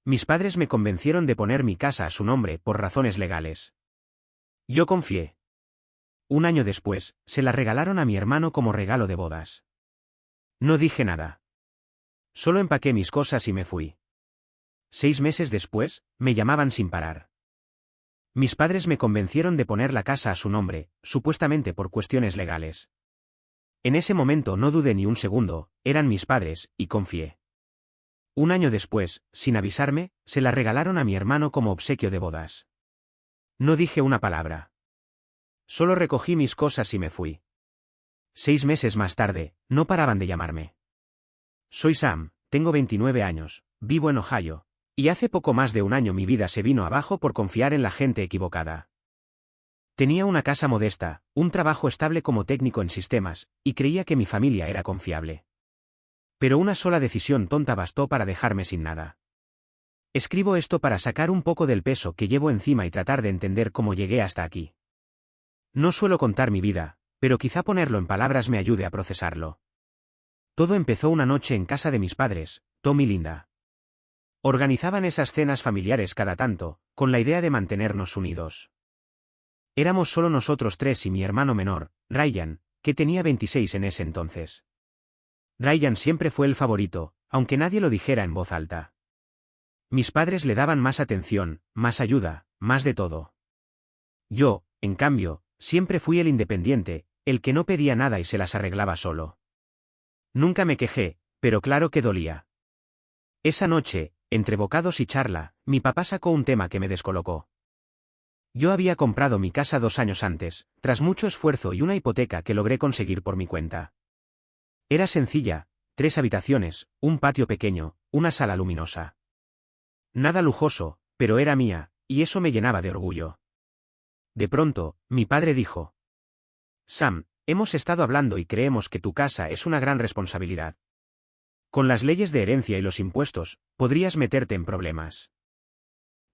Mis padres me convencieron de poner mi casa a su nombre por razones legales. Yo confié. Un año después, se la regalaron a mi hermano como regalo de bodas. No dije nada. Solo empaqué mis cosas y me fui. 6 meses después, me llamaban sin parar. Mis padres me convencieron de poner la casa a su nombre, supuestamente por cuestiones legales. En ese momento no dudé ni un segundo, eran mis padres, y confié. Un año después, sin avisarme, se la regalaron a mi hermano como obsequio de bodas. No dije una palabra. Solo recogí mis cosas y me fui. 6 meses más tarde, no paraban de llamarme. Soy Sam, tengo 29 años, vivo en Ohio, y hace poco más de un año mi vida se vino abajo por confiar en la gente equivocada. Tenía una casa modesta, un trabajo estable como técnico en sistemas, y creía que mi familia era confiable. Pero una sola decisión tonta bastó para dejarme sin nada. Escribo esto para sacar un poco del peso que llevo encima y tratar de entender cómo llegué hasta aquí. No suelo contar mi vida, pero quizá ponerlo en palabras me ayude a procesarlo. Todo empezó una noche en casa de mis padres, Tom y Linda. Organizaban esas cenas familiares cada tanto, con la idea de mantenernos unidos. Éramos solo nosotros 3 y mi hermano menor, Ryan, que tenía 26 en ese entonces. Ryan siempre fue el favorito, aunque nadie lo dijera en voz alta. Mis padres le daban más atención, más ayuda, más de todo. Yo, en cambio, siempre fui el independiente, el que no pedía nada y se las arreglaba solo. Nunca me quejé, pero claro que dolía. Esa noche, entre bocados y charla, mi papá sacó un tema que me descolocó. Yo había comprado mi casa 2 años antes, tras mucho esfuerzo y una hipoteca que logré conseguir por mi cuenta. Era sencilla, 3 habitaciones, un patio pequeño, una sala luminosa. Nada lujoso, pero era mía, y eso me llenaba de orgullo. De pronto, mi padre dijo: Sam, hemos estado hablando y creemos que tu casa es una gran responsabilidad. Con las leyes de herencia y los impuestos, podrías meterte en problemas.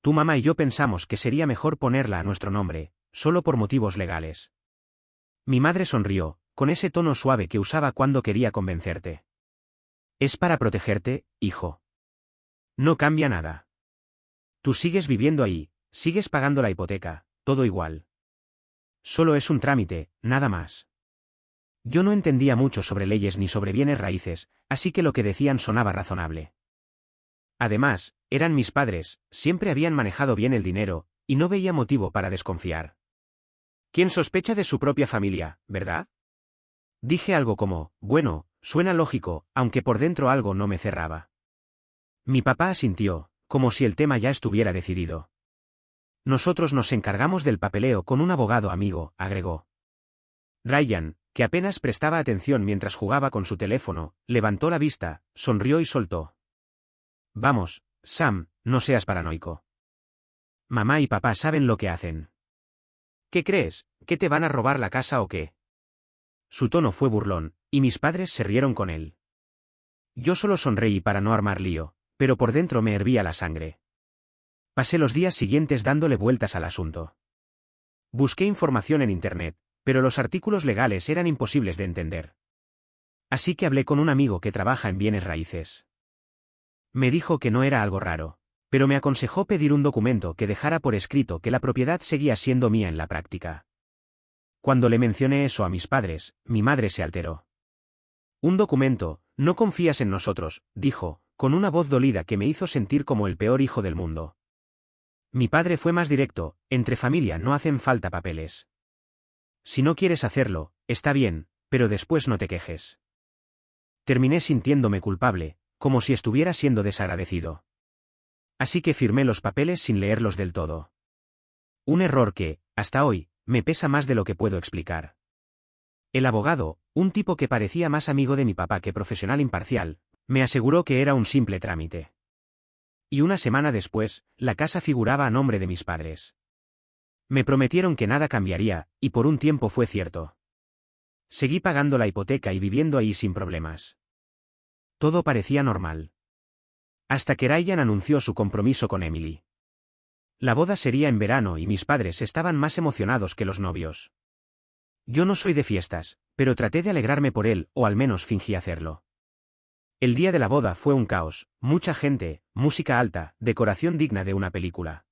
Tu mamá y yo pensamos que sería mejor ponerla a nuestro nombre, solo por motivos legales. Mi madre sonrió, con ese tono suave que usaba cuando quería convencerte. Es para protegerte, hijo. No cambia nada. Tú sigues viviendo ahí, sigues pagando la hipoteca, todo igual. Solo es un trámite, nada más. Yo no entendía mucho sobre leyes ni sobre bienes raíces, así que lo que decían sonaba razonable. Además, eran mis padres, siempre habían manejado bien el dinero, y no veía motivo para desconfiar. ¿Quién sospecha de su propia familia, verdad? Dije algo como, bueno, suena lógico, aunque por dentro algo no me cerraba. Mi papá asintió, como si el tema ya estuviera decidido. Nosotros nos encargamos del papeleo con un abogado amigo, agregó. Ryan, que apenas prestaba atención mientras jugaba con su teléfono, levantó la vista, sonrió y soltó: Vamos, Sam, no seas paranoico. Mamá y papá saben lo que hacen. ¿Qué crees, que te van a robar la casa o qué? Su tono fue burlón, y mis padres se rieron con él. Yo solo sonreí para no armar lío, pero por dentro me hervía la sangre. Pasé los días siguientes dándole vueltas al asunto. Busqué información en Internet, pero los artículos legales eran imposibles de entender. Así que hablé con un amigo que trabaja en bienes raíces. Me dijo que no era algo raro, pero me aconsejó pedir un documento que dejara por escrito que la propiedad seguía siendo mía en la práctica. Cuando le mencioné eso a mis padres, mi madre se alteró. Un documento, no confías en nosotros, dijo, con una voz dolida que me hizo sentir como el peor hijo del mundo. Mi padre fue más directo: entre familia no hacen falta papeles. Si no quieres hacerlo, está bien, pero después no te quejes. Terminé sintiéndome culpable, como si estuviera siendo desagradecido. Así que firmé los papeles sin leerlos del todo. Un error que, hasta hoy, me pesa más de lo que puedo explicar. El abogado, un tipo que parecía más amigo de mi papá que profesional imparcial, me aseguró que era un simple trámite. Y una semana después, la casa figuraba a nombre de mis padres. Me prometieron que nada cambiaría, y por un tiempo fue cierto. Seguí pagando la hipoteca y viviendo ahí sin problemas. Todo parecía normal. Hasta que Ryan anunció su compromiso con Emily. La boda sería en verano y mis padres estaban más emocionados que los novios. Yo no soy de fiestas, pero traté de alegrarme por él, o al menos fingí hacerlo. El día de la boda fue un caos, mucha gente, música alta, decoración digna de una película.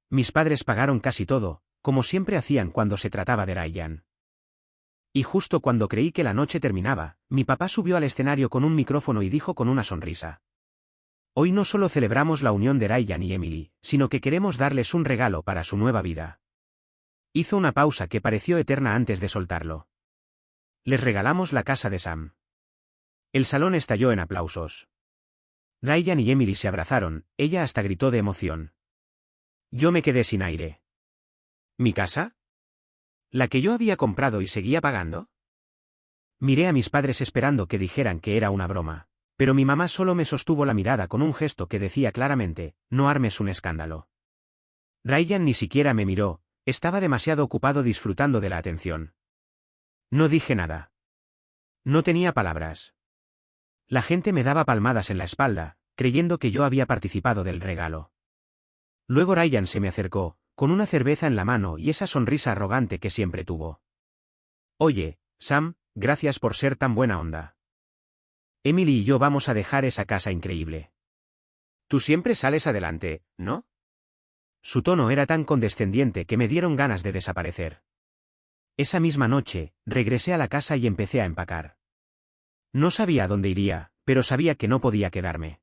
Mis padres pagaron casi todo, como siempre hacían cuando se trataba de Ryan. Y justo cuando creí que la noche terminaba, mi papá subió al escenario con un micrófono y dijo con una sonrisa: Hoy no solo celebramos la unión de Ryan y Emily, sino que queremos darles un regalo para su nueva vida. Hizo una pausa que pareció eterna antes de soltarlo. Les regalamos la casa de Sam. El salón estalló en aplausos. Ryan y Emily se abrazaron, ella hasta gritó de emoción. Yo me quedé sin aire. ¿Mi casa? ¿La que yo había comprado y seguía pagando? Miré a mis padres esperando que dijeran que era una broma, pero mi mamá solo me sostuvo la mirada con un gesto que decía claramente: no armes un escándalo. Ryan ni siquiera me miró, estaba demasiado ocupado disfrutando de la atención. No dije nada. No tenía palabras. La gente me daba palmadas en la espalda, creyendo que yo había participado del regalo. Luego Ryan se me acercó, con una cerveza en la mano y esa sonrisa arrogante que siempre tuvo. Oye, Sam, gracias por ser tan buena onda. Emily y yo vamos a dejar esa casa increíble. Tú siempre sales adelante, ¿no? Su tono era tan condescendiente que me dieron ganas de desaparecer. Esa misma noche, regresé a la casa y empecé a empacar. No sabía a dónde iría, pero sabía que no podía quedarme.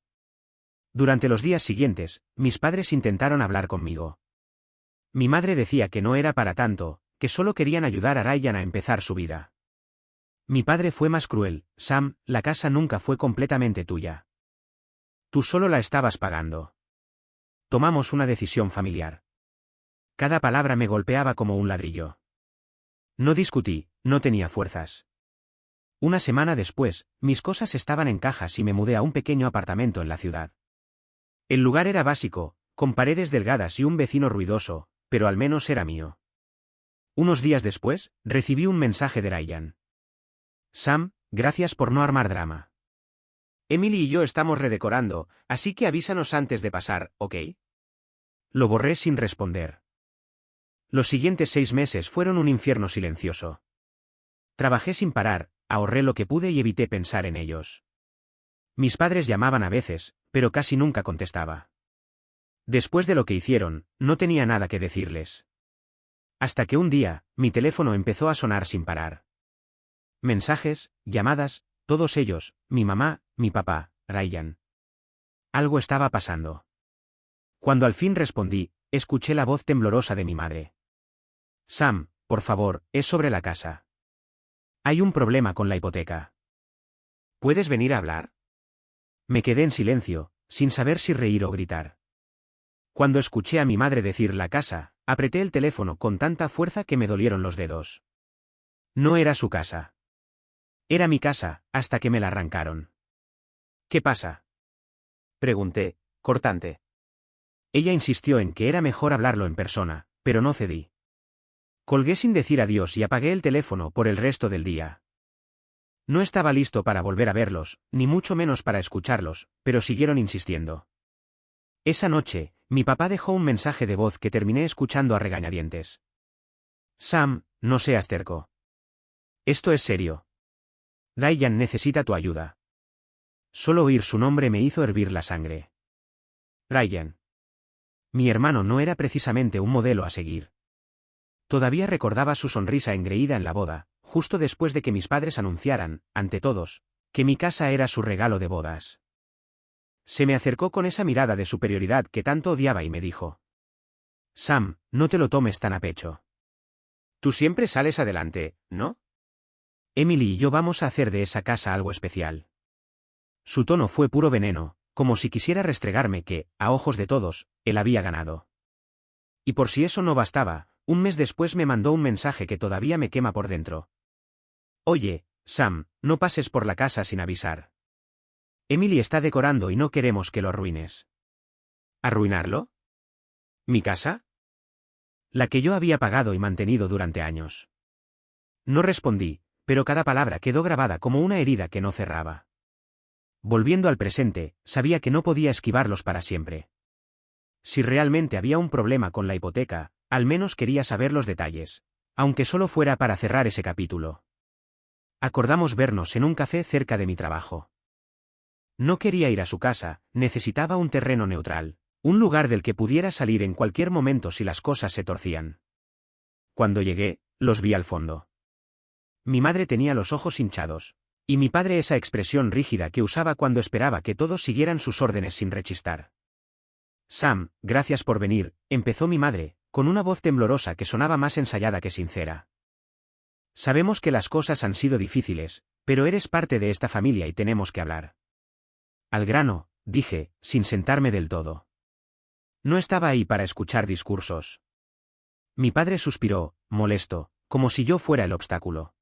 Durante los días siguientes, mis padres intentaron hablar conmigo. Mi madre decía que no era para tanto, que solo querían ayudar a Ryan a empezar su vida. Mi padre fue más cruel: Sam, la casa nunca fue completamente tuya. Tú solo la estabas pagando. Tomamos una decisión familiar. Cada palabra me golpeaba como un ladrillo. No discutí, no tenía fuerzas. Una semana después, mis cosas estaban en cajas y me mudé a un pequeño apartamento en la ciudad. El lugar era básico, con paredes delgadas y un vecino ruidoso, pero al menos era mío. Unos días después, recibí un mensaje de Ryan. Sam, gracias por no armar drama. Emily y yo estamos redecorando, así que avísanos antes de pasar, ¿ok? Lo borré sin responder. Los siguientes 6 meses fueron un infierno silencioso. Trabajé sin parar, ahorré lo que pude y evité pensar en ellos. Mis padres llamaban a veces, pero casi nunca contestaba. Después de lo que hicieron, no tenía nada que decirles. Hasta que un día, mi teléfono empezó a sonar sin parar. Mensajes, llamadas, todos ellos, mi mamá, mi papá, Ryan. Algo estaba pasando. Cuando al fin respondí, escuché la voz temblorosa de mi madre. Sam, por favor, es sobre la casa. Hay un problema con la hipoteca. ¿Puedes venir a hablar? Me quedé en silencio, sin saber si reír o gritar. Cuando escuché a mi madre decir la casa, apreté el teléfono con tanta fuerza que me dolieron los dedos. No era su casa. Era mi casa, hasta que me la arrancaron. ¿Qué pasa?, pregunté, cortante. Ella insistió en que era mejor hablarlo en persona, pero no cedí. Colgué sin decir adiós y apagué el teléfono por el resto del día. No estaba listo para volver a verlos, ni mucho menos para escucharlos, pero siguieron insistiendo. Esa noche, mi papá dejó un mensaje de voz que terminé escuchando a regañadientes. Sam, no seas terco. Esto es serio. Ryan necesita tu ayuda. Solo oír su nombre me hizo hervir la sangre. Ryan. Mi hermano no era precisamente un modelo a seguir. Todavía recordaba su sonrisa engreída en la boda, justo después de que mis padres anunciaran, ante todos, que mi casa era su regalo de bodas. Se me acercó con esa mirada de superioridad que tanto odiaba y me dijo: Sam, no te lo tomes tan a pecho. Tú siempre sales adelante, ¿no? Emily y yo vamos a hacer de esa casa algo especial. Su tono fue puro veneno, como si quisiera restregarme que, a ojos de todos, él había ganado. Y por si eso no bastaba, un mes después me mandó un mensaje que todavía me quema por dentro. Oye, Sam, no pases por la casa sin avisar. Emily está decorando y no queremos que lo arruines. ¿Arruinarlo? ¿Mi casa? La que yo había pagado y mantenido durante años. No respondí, pero cada palabra quedó grabada como una herida que no cerraba. Volviendo al presente, sabía que no podía esquivarlos para siempre. Si realmente había un problema con la hipoteca, al menos quería saber los detalles, aunque solo fuera para cerrar ese capítulo. Acordamos vernos en un café cerca de mi trabajo. No quería ir a su casa, necesitaba un terreno neutral, un lugar del que pudiera salir en cualquier momento si las cosas se torcían. Cuando llegué, los vi al fondo. Mi madre tenía los ojos hinchados, y mi padre esa expresión rígida que usaba cuando esperaba que todos siguieran sus órdenes sin rechistar. Sam, gracias por venir, empezó mi madre, con una voz temblorosa que sonaba más ensayada que sincera. Sabemos que las cosas han sido difíciles, pero eres parte de esta familia y tenemos que hablar. Al grano, dije, sin sentarme del todo. No estaba ahí para escuchar discursos. Mi padre suspiró, molesto, como si yo fuera el obstáculo.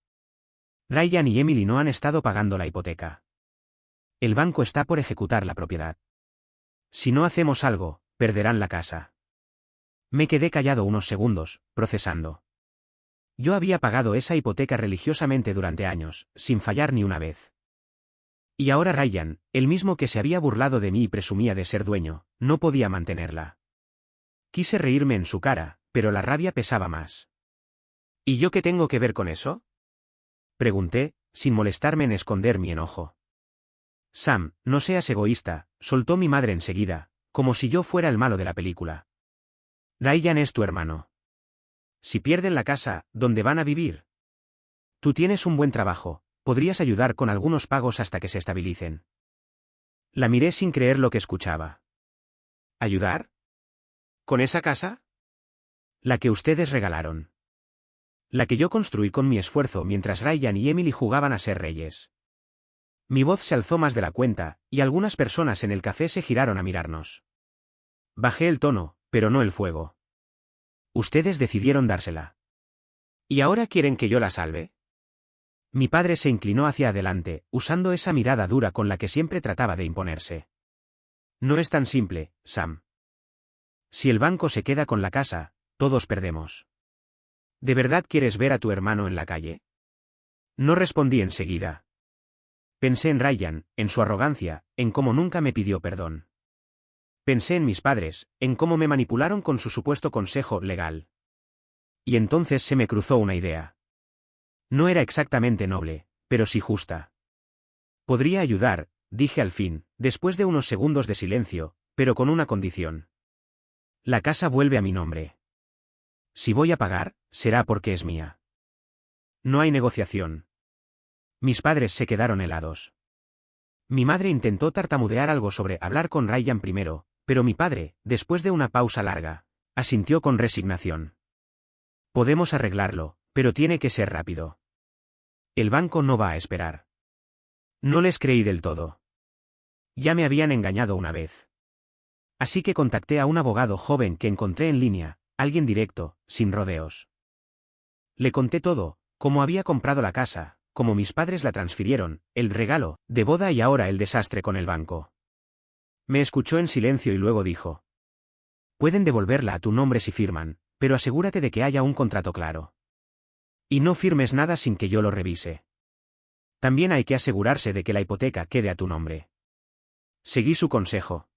Ryan y Emily no han estado pagando la hipoteca. El banco está por ejecutar la propiedad. Si no hacemos algo, perderán la casa. Me quedé callado unos segundos, procesando. Yo había pagado esa hipoteca religiosamente durante años, sin fallar ni una vez. Y ahora Ryan, el mismo que se había burlado de mí y presumía de ser dueño, no podía mantenerla. Quise reírme en su cara, pero la rabia pesaba más. ¿Y yo qué tengo que ver con eso?, pregunté, sin molestarme en esconder mi enojo. Sam, no seas egoísta, soltó mi madre enseguida, como si yo fuera el malo de la película. Ryan es tu hermano. Si pierden la casa, ¿dónde van a vivir? Tú tienes un buen trabajo, podrías ayudar con algunos pagos hasta que se estabilicen. La miré sin creer lo que escuchaba. ¿Ayudar? ¿Con esa casa? La que ustedes regalaron. La que yo construí con mi esfuerzo mientras Ryan y Emily jugaban a ser reyes. Mi voz se alzó más de la cuenta, y algunas personas en el café se giraron a mirarnos. Bajé el tono, pero no el fuego. Ustedes decidieron dársela. ¿Y ahora quieren que yo la salve? Mi padre se inclinó hacia adelante, usando esa mirada dura con la que siempre trataba de imponerse. No es tan simple, Sam. Si el banco se queda con la casa, todos perdemos. ¿De verdad quieres ver a tu hermano en la calle? No respondí enseguida. Pensé en Ryan, en su arrogancia, en cómo nunca me pidió perdón. Pensé en mis padres, en cómo me manipularon con su supuesto consejo legal. Y entonces se me cruzó una idea. No era exactamente noble, pero sí justa. Podría ayudar, dije al fin, después de unos segundos de silencio, pero con una condición. La casa vuelve a mi nombre. Si voy a pagar, será porque es mía. No hay negociación. Mis padres se quedaron helados. Mi madre intentó tartamudear algo sobre hablar con Ryan primero, pero mi padre, después de una pausa larga, asintió con resignación. Podemos arreglarlo, pero tiene que ser rápido. El banco no va a esperar. No les creí del todo. Ya me habían engañado una vez. Así que contacté a un abogado joven que encontré en línea, alguien directo, sin rodeos. Le conté todo, cómo había comprado la casa, cómo mis padres la transfirieron, el regalo de boda y ahora el desastre con el banco. Me escuchó en silencio y luego dijo: pueden devolverla a tu nombre si firman, pero asegúrate de que haya un contrato claro. Y no firmes nada sin que yo lo revise. También hay que asegurarse de que la hipoteca quede a tu nombre. Seguí su consejo.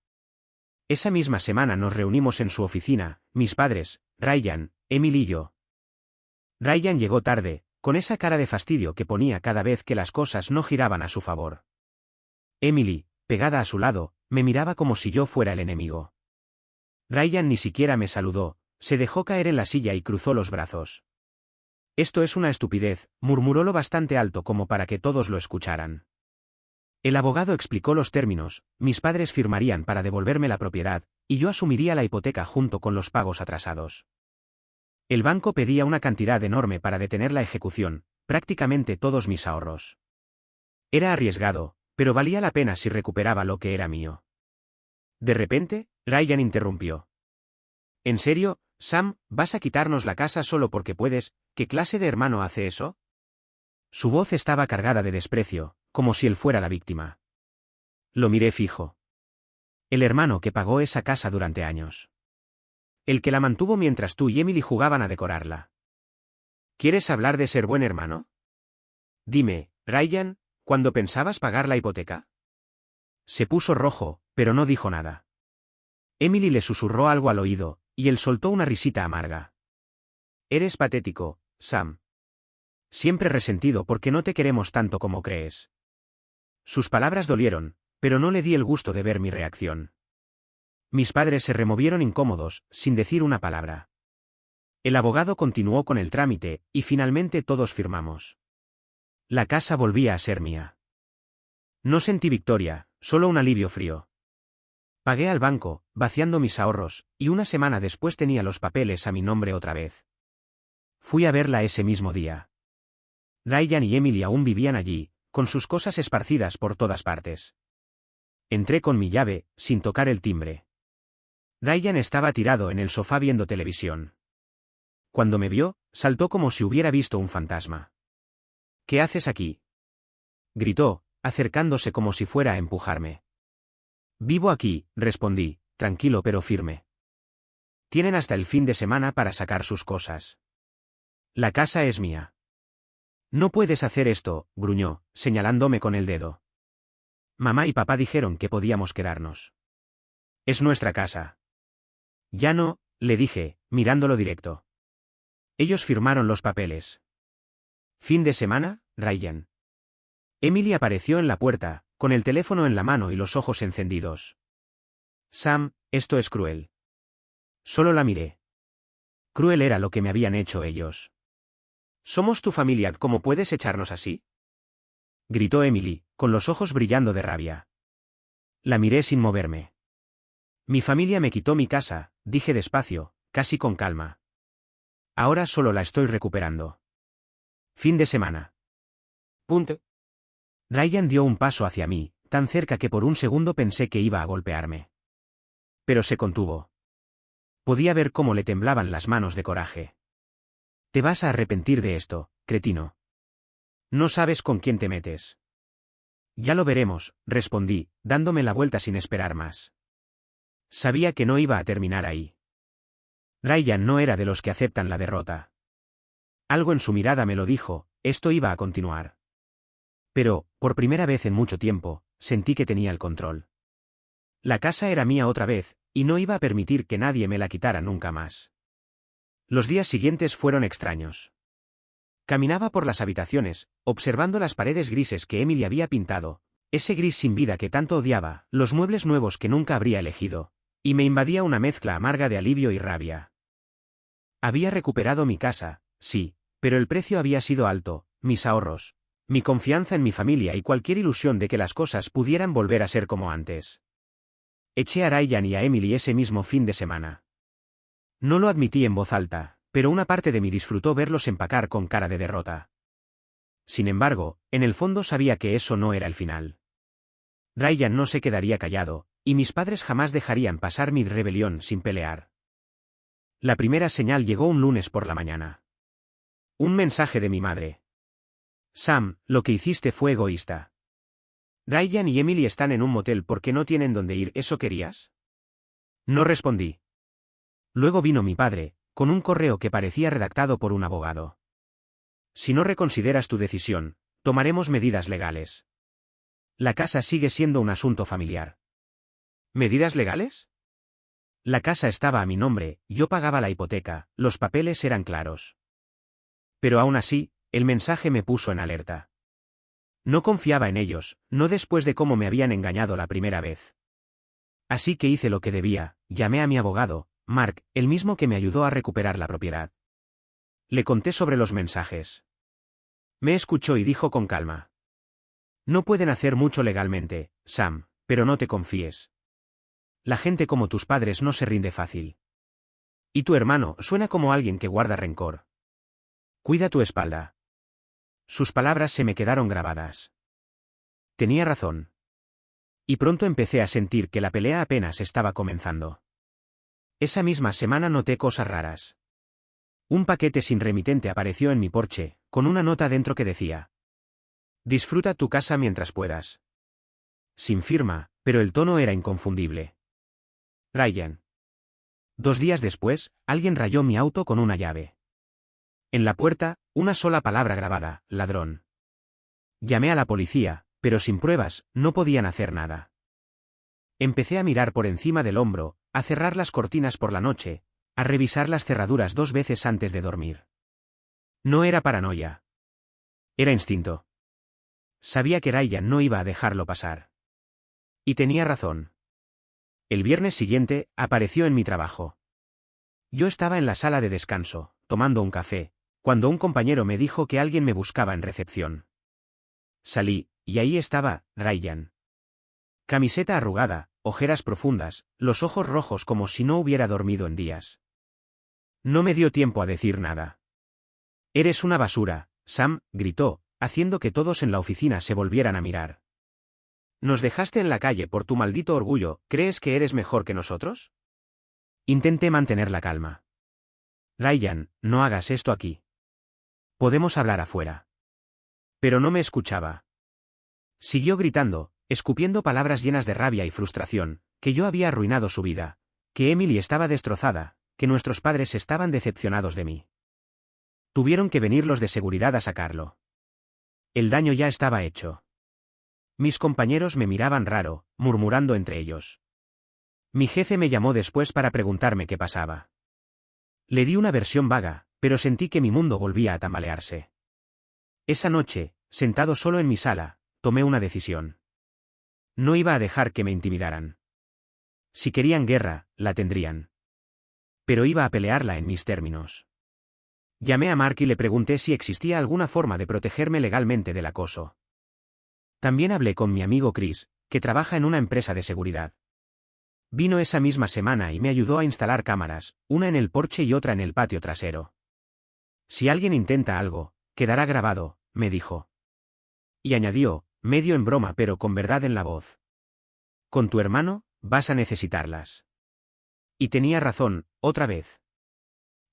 Esa misma semana nos reunimos en su oficina, mis padres, Ryan, Emily y yo. Ryan llegó tarde, con esa cara de fastidio que ponía cada vez que las cosas no giraban a su favor. Emily, pegada a su lado, me miraba como si yo fuera el enemigo. Ryan ni siquiera me saludó, se dejó caer en la silla y cruzó los brazos. Esto es una estupidez, murmuró lo bastante alto como para que todos lo escucharan. El abogado explicó los términos, mis padres firmarían para devolverme la propiedad, y yo asumiría la hipoteca junto con los pagos atrasados. El banco pedía una cantidad enorme para detener la ejecución, prácticamente todos mis ahorros. Era arriesgado, pero valía la pena si recuperaba lo que era mío. De repente, Ryan interrumpió. ¿En serio, Sam, vas a quitarnos la casa solo porque puedes? ¿Qué clase de hermano hace eso? Su voz estaba cargada de desprecio, como si él fuera la víctima. Lo miré fijo. El hermano que pagó esa casa durante años. El que la mantuvo mientras tú y Emily jugaban a decorarla. ¿Quieres hablar de ser buen hermano? Dime, Ryan, ¿cuándo pensabas pagar la hipoteca? Se puso rojo, pero no dijo nada. Emily le susurró algo al oído, y él soltó una risita amarga. Eres patético, Sam. Siempre resentido porque no te queremos tanto como crees. Sus palabras dolieron, Pero no le di el gusto de ver mi reacción. Mis padres se removieron incómodos, sin decir una palabra. El abogado continuó con el trámite, y finalmente todos firmamos. La casa volvía a ser mía. No sentí victoria, solo un alivio frío. Pagué al banco, vaciando mis ahorros, y una semana después tenía los papeles a mi nombre otra vez. Fui a verla ese mismo día. Ryan y Emily aún vivían allí, con sus cosas esparcidas por todas partes. Entré con mi llave, sin tocar el timbre. Ryan estaba tirado en el sofá viendo televisión. Cuando me vio, saltó como si hubiera visto un fantasma. ¿Qué haces aquí?, gritó, acercándose como si fuera a empujarme. Vivo aquí, respondí, tranquilo pero firme. Tienen hasta el fin de semana para sacar sus cosas. La casa es mía. No puedes hacer esto, gruñó, señalándome con el dedo. Mamá y papá dijeron que podíamos quedarnos. Es nuestra casa. Ya no, le dije, mirándolo directo. Ellos firmaron los papeles. ¿Fin de semana, Ryan? Emily apareció en la puerta, con el teléfono en la mano y los ojos encendidos. Sam, esto es cruel. Solo la miré. Cruel era lo que me habían hecho ellos. ¿Somos tu familia? ¿Cómo puedes echarnos así?, gritó Emily, con los ojos brillando de rabia. La miré sin moverme. Mi familia me quitó mi casa, dije despacio, casi con calma. Ahora solo la estoy recuperando. Fin de semana. Punto. Ryan dio un paso hacia mí, tan cerca que por un segundo pensé que iba a golpearme. Pero se contuvo. Podía ver cómo le temblaban las manos de coraje. Te vas a arrepentir de esto, cretino. No sabes con quién te metes. Ya lo veremos, respondí, dándome la vuelta sin esperar más. Sabía que no iba a terminar ahí. Ryan no era de los que aceptan la derrota. Algo en su mirada me lo dijo, esto iba a continuar. Pero, por primera vez en mucho tiempo, sentí que tenía el control. La casa era mía otra vez, y no iba a permitir que nadie me la quitara nunca más. Los días siguientes fueron extraños. Caminaba por las habitaciones, observando las paredes grises que Emily había pintado, ese gris sin vida que tanto odiaba, los muebles nuevos que nunca habría elegido, y me invadía una mezcla amarga de alivio y rabia. Había recuperado mi casa, sí, pero el precio había sido alto, mis ahorros, mi confianza en mi familia y cualquier ilusión de que las cosas pudieran volver a ser como antes. Eché a Ryan y a Emily ese mismo fin de semana. No lo admití en voz alta, pero una parte de mí disfrutó verlos empacar con cara de derrota. Sin embargo, en el fondo sabía que eso no era el final. Ryan no se quedaría callado, y mis padres jamás dejarían pasar mi rebelión sin pelear. La primera señal llegó un lunes por la mañana. Un mensaje de mi madre. Sam, lo que hiciste fue egoísta. Ryan y Emily están en un motel porque no tienen dónde ir, ¿eso querías? No respondí. Luego vino mi padre, con un correo que parecía redactado por un abogado. Si no reconsideras tu decisión, tomaremos medidas legales. La casa sigue siendo un asunto familiar. ¿Medidas legales? La casa estaba a mi nombre, yo pagaba la hipoteca, los papeles eran claros. Pero aún así, el mensaje me puso en alerta. No confiaba en ellos, no después de cómo me habían engañado la primera vez. Así que hice lo que debía, llamé a mi abogado, Mark, el mismo que me ayudó a recuperar la propiedad. Le conté sobre los mensajes. Me escuchó y dijo con calma. No pueden hacer mucho legalmente, Sam, pero no te confíes. La gente como tus padres no se rinde fácil. Y tu hermano suena como alguien que guarda rencor. Cuida tu espalda. Sus palabras se me quedaron grabadas. Tenía razón. Y pronto empecé a sentir que la pelea apenas estaba comenzando. Esa misma semana noté cosas raras. Un paquete sin remitente apareció en mi porche, con una nota dentro que decía: disfruta tu casa mientras puedas. Sin firma, pero el tono era inconfundible. Ryan. 2 días después, alguien rayó mi auto con una llave. En la puerta, una sola palabra grabada: ladrón. Llamé a la policía, pero sin pruebas, no podían hacer nada. Empecé a mirar por encima del hombro, a cerrar las cortinas por la noche, a revisar las cerraduras 2 veces antes de dormir. No era paranoia. Era instinto. Sabía que Ryan no iba a dejarlo pasar. Y tenía razón. El viernes siguiente, apareció en mi trabajo. Yo estaba en la sala de descanso, tomando un café, cuando un compañero me dijo que alguien me buscaba en recepción. Salí, y ahí estaba, Ryan. Camiseta arrugada, ojeras profundas, los ojos rojos como si no hubiera dormido en días. No me dio tiempo a decir nada. «Eres una basura», Sam gritó, haciendo que todos en la oficina se volvieran a mirar. «Nos dejaste en la calle por tu maldito orgullo, ¿crees que eres mejor que nosotros?» Intenté mantener la calma. «Ryan, no hagas esto aquí. Podemos hablar afuera». Pero no me escuchaba. Siguió gritando, escupiendo palabras llenas de rabia y frustración, que yo había arruinado su vida, que Emily estaba destrozada, que nuestros padres estaban decepcionados de mí. Tuvieron que venir los de seguridad a sacarlo. El daño ya estaba hecho. Mis compañeros me miraban raro, murmurando entre ellos. Mi jefe me llamó después para preguntarme qué pasaba. Le di una versión vaga, pero sentí que mi mundo volvía a tambalearse. Esa noche, sentado solo en mi sala, tomé una decisión. No iba a dejar que me intimidaran. Si querían guerra, la tendrían. Pero iba a pelearla en mis términos. Llamé a Mark y le pregunté si existía alguna forma de protegerme legalmente del acoso. También hablé con mi amigo Chris, que trabaja en una empresa de seguridad. Vino esa misma semana y me ayudó a instalar cámaras, una en el porche y otra en el patio trasero. Si alguien intenta algo, quedará grabado, me dijo. Y añadió, medio en broma pero con verdad en la voz. Con tu hermano, vas a necesitarlas. Y tenía razón, otra vez.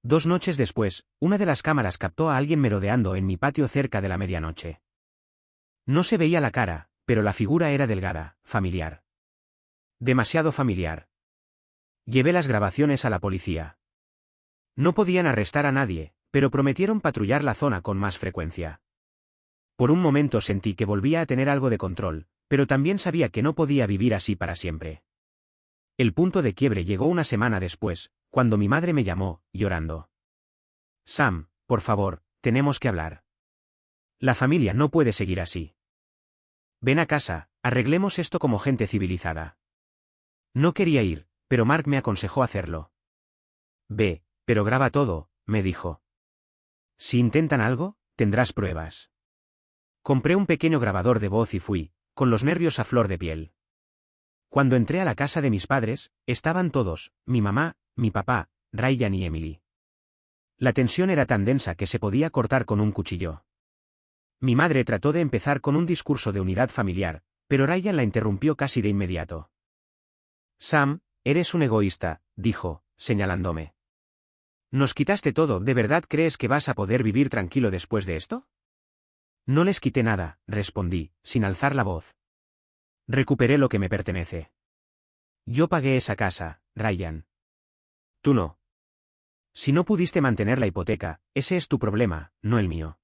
2 noches después, una de las cámaras captó a alguien merodeando en mi patio cerca de la medianoche. No se veía la cara, pero la figura era delgada, familiar. Demasiado familiar. Llevé las grabaciones a la policía. No podían arrestar a nadie, pero prometieron patrullar la zona con más frecuencia. Por un momento sentí que volvía a tener algo de control, pero también sabía que no podía vivir así para siempre. El punto de quiebre llegó una semana después, cuando mi madre me llamó, llorando. Sam, por favor, tenemos que hablar. La familia no puede seguir así. Ven a casa, arreglemos esto como gente civilizada. No quería ir, pero Mark me aconsejó hacerlo. Ve, pero graba todo, me dijo. Si intentan algo, tendrás pruebas. Compré un pequeño grabador de voz y fui, con los nervios a flor de piel. Cuando entré a la casa de mis padres, estaban todos, mi mamá, mi papá, Ryan y Emily. La tensión era tan densa que se podía cortar con un cuchillo. Mi madre trató de empezar con un discurso de unidad familiar, pero Ryan la interrumpió casi de inmediato. Sam, eres un egoísta, dijo, señalándome. Nos quitaste todo, ¿de verdad crees que vas a poder vivir tranquilo después de esto? No les quité nada, respondí, sin alzar la voz. Recuperé lo que me pertenece. Yo pagué esa casa, Ryan. Tú no. Si no pudiste mantener la hipoteca, ese es tu problema, no el mío.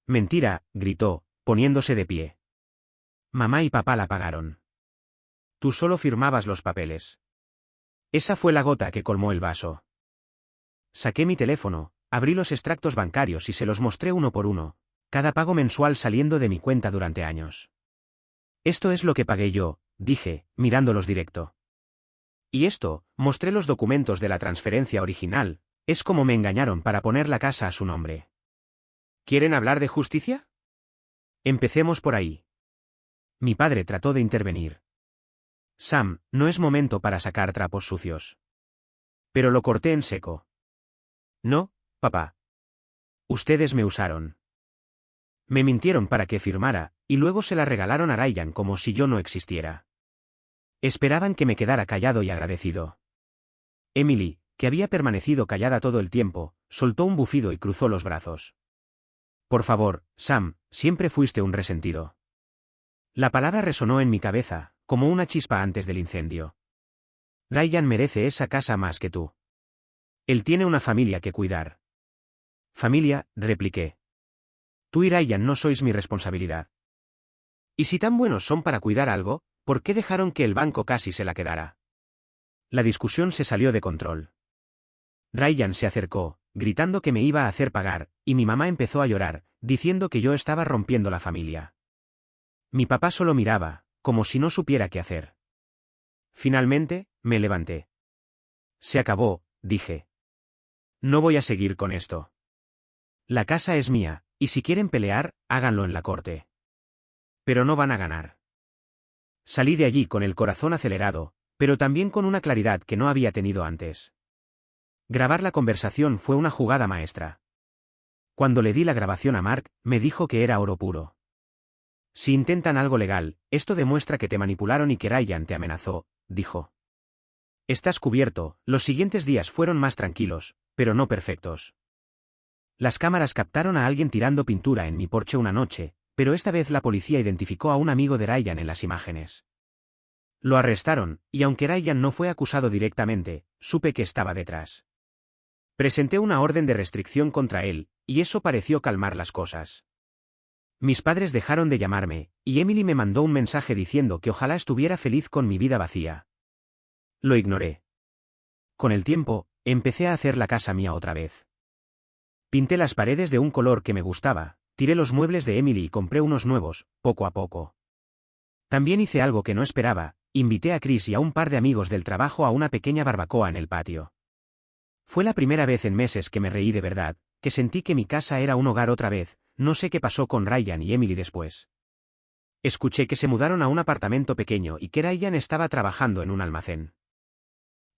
Mentira, gritó, poniéndose de pie. Mamá y papá la pagaron. Tú solo firmabas los papeles. Esa fue la gota que colmó el vaso. Saqué mi teléfono, abrí los extractos bancarios y se los mostré uno por uno, cada pago mensual saliendo de mi cuenta durante años. Esto es lo que pagué yo, dije, mirándolos directo. Y esto, mostré los documentos de la transferencia original, es como me engañaron para poner la casa a su nombre. ¿Quieren hablar de justicia? Empecemos por ahí. Mi padre trató de intervenir. Sam, no es momento para sacar trapos sucios. Pero lo corté en seco. No, papá. Ustedes me usaron. Me mintieron para que firmara, y luego se la regalaron a Ryan como si yo no existiera. Esperaban que me quedara callado y agradecido. Emily, que había permanecido callada todo el tiempo, soltó un bufido y cruzó los brazos. Por favor, Sam, siempre fuiste un resentido. La palabra resonó en mi cabeza, como una chispa antes del incendio. Ryan merece esa casa más que tú. Él tiene una familia que cuidar. Familia, repliqué. Tú y Ryan no sois mi responsabilidad. Y si tan buenos son para cuidar algo, ¿por qué dejaron que el banco casi se la quedara? La discusión se salió de control. Ryan se acercó, gritando que me iba a hacer pagar, y mi mamá empezó a llorar, diciendo que yo estaba rompiendo la familia. Mi papá solo miraba, como si no supiera qué hacer. Finalmente, me levanté. Se acabó, dije. No voy a seguir con esto. La casa es mía, y si quieren pelear, háganlo en la corte. Pero no van a ganar. Salí de allí con el corazón acelerado, pero también con una claridad que no había tenido antes. Grabar la conversación fue una jugada maestra. Cuando le di la grabación a Mark, me dijo que era oro puro. Si intentan algo legal, esto demuestra que te manipularon y que Ryan te amenazó, dijo. Estás cubierto. Los siguientes días fueron más tranquilos, pero no perfectos. Las cámaras captaron a alguien tirando pintura en mi porche una noche, pero esta vez la policía identificó a un amigo de Ryan en las imágenes. Lo arrestaron, y aunque Ryan no fue acusado directamente, supe que estaba detrás. Presenté una orden de restricción contra él, y eso pareció calmar las cosas. Mis padres dejaron de llamarme, y Emily me mandó un mensaje diciendo que ojalá estuviera feliz con mi vida vacía. Lo ignoré. Con el tiempo, empecé a hacer la casa mía otra vez. Pinté las paredes de un color que me gustaba, tiré los muebles de Emily y compré unos nuevos, poco a poco. También hice algo que no esperaba, invité a Chris y a un par de amigos del trabajo a una pequeña barbacoa en el patio. Fue la primera vez en meses que me reí de verdad, que sentí que mi casa era un hogar otra vez. No sé qué pasó con Ryan y Emily después. Escuché que se mudaron a un apartamento pequeño y que Ryan estaba trabajando en un almacén.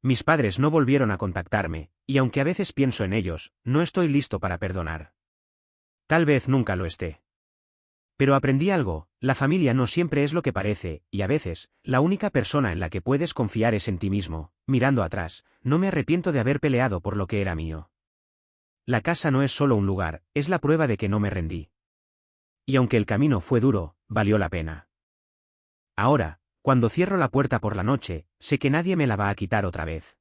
Mis padres no volvieron a contactarme, y aunque a veces pienso en ellos, no estoy listo para perdonar. Tal vez nunca lo esté. Pero aprendí algo, la familia no siempre es lo que parece, y a veces, la única persona en la que puedes confiar es en ti mismo. Mirando atrás, no me arrepiento de haber peleado por lo que era mío. La casa no es solo un lugar, es la prueba de que no me rendí. Y aunque el camino fue duro, valió la pena. Ahora, cuando cierro la puerta por la noche, sé que nadie me la va a quitar otra vez.